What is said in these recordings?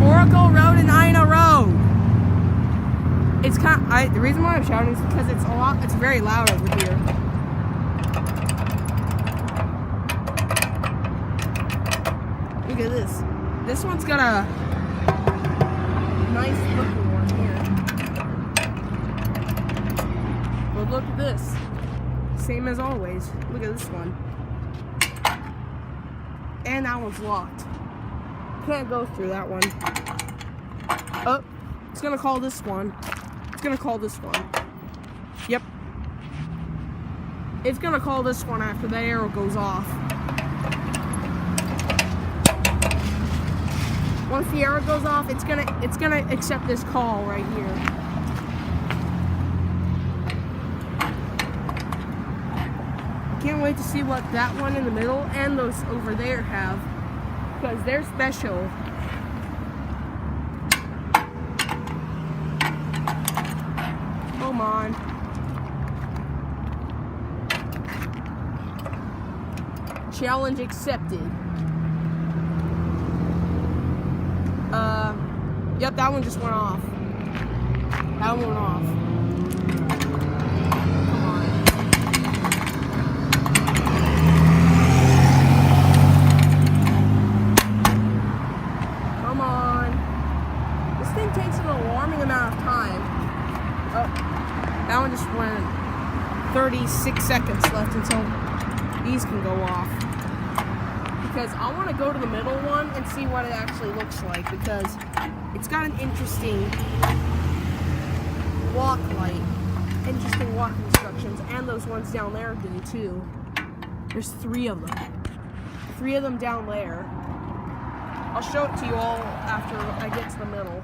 Oracle Road and Ina Road. It's the reason why I'm shouting is because it's very loud over here. Look at this. This one's got a nice looking one here. But look at this. Same as always. Look at this one. And that one's locked. Can't go through that one. Oh, it's gonna call this one. It's gonna call this one. Yep. It's gonna call this one after the arrow goes off. Once the arrow goes off, it's gonna accept this call right here. Can't wait to see what that one in the middle and those over there have, because they're special. Come on. Challenge accepted. Yep, that one just went off. That one went off. Come on. Come on. This thing takes an alarming amount of time. Oh, that one just went 36 seconds left until these can go off. Because I want to go to the middle one and see what it actually looks like, because it's got an interesting walk light, interesting walk instructions, and those ones down there do too. There's 3 of them. 3 of them down there. I'll show it to you all after I get to the middle.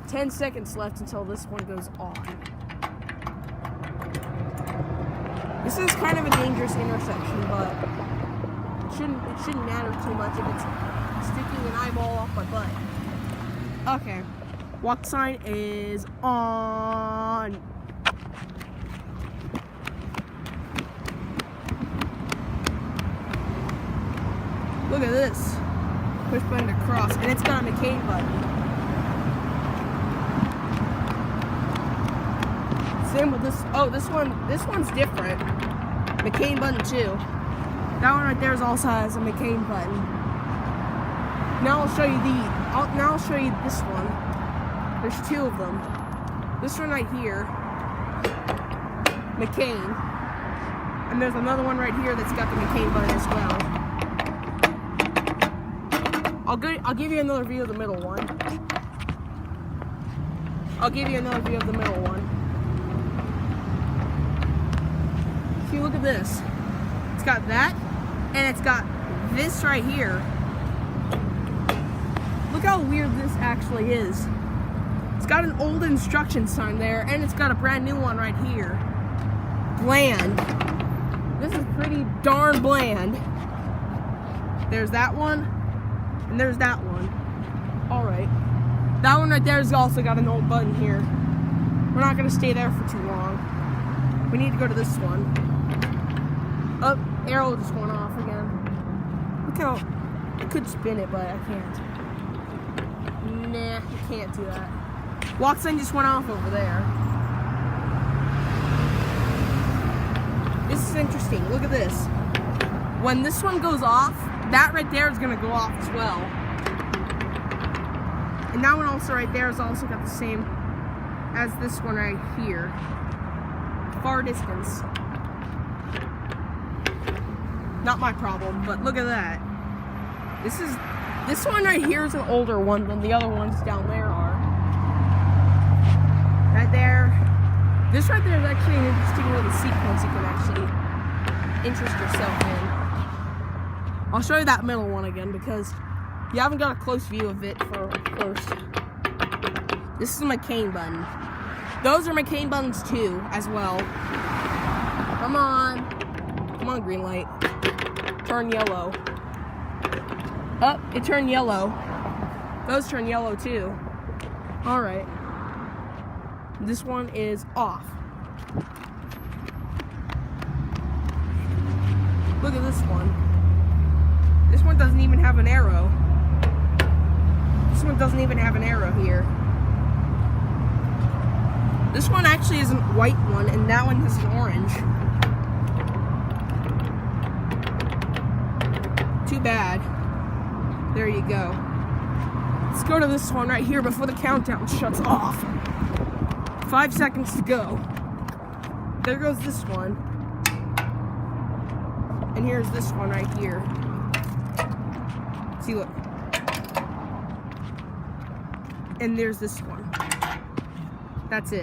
10 seconds left until this one goes on. This is kind of a dangerous intersection, but it shouldn't matter too much if it's sticking an eyeball off my butt. Okay, walk sign is on. Look at this. Push button to cross, and it's got a McCain button. Same with this. Oh, this one's different. McCain button too. That one right there also has a McCain button. Now I'll show you now I'll show you this one. There's 2 of them. This one right here, McCain, and there's another one right here that's got the McCain button as well. I'll give you another view of the middle one. See, look at this. It's got that, and it's got this right here. Look how weird this actually is. It's got an old instruction sign there, and it's got a brand new one right here. Bland. This is pretty darn bland. There's that one, and there's that one. Alright. That one right there has also got an old button here. We're not going to stay there for too long. We need to go to this one. Oh, arrow just went off again. Look how... I could spin it, but I can't. Nah, you can't do that. Walk sign just went off over there. This is interesting. Look at this. When this one goes off, that right there is going to go off as well. And that one also right there has also got the same as this one right here. Far distance. Not my problem, but look at that. This one right here is an older one than the other ones down there are. Right there. This right there is actually an interesting little sequence you can actually interest yourself in. I'll show you that middle one again because you haven't got a close view of it first. This is a McCain button. Those are McCain buttons too, as well. Come on. Come on, green light. Turn yellow. Oh, it turned yellow. Those turn yellow too. Alright. This one is off. Look at this one. This one doesn't even have an arrow. This one doesn't even have an arrow here. This one actually is a white one, and that one has an orange. Too bad. There you go. Let's go to this one right here before the countdown shuts off. 5 seconds to go. There goes this one. And here's this one right here. See, look. And there's this one. That's it.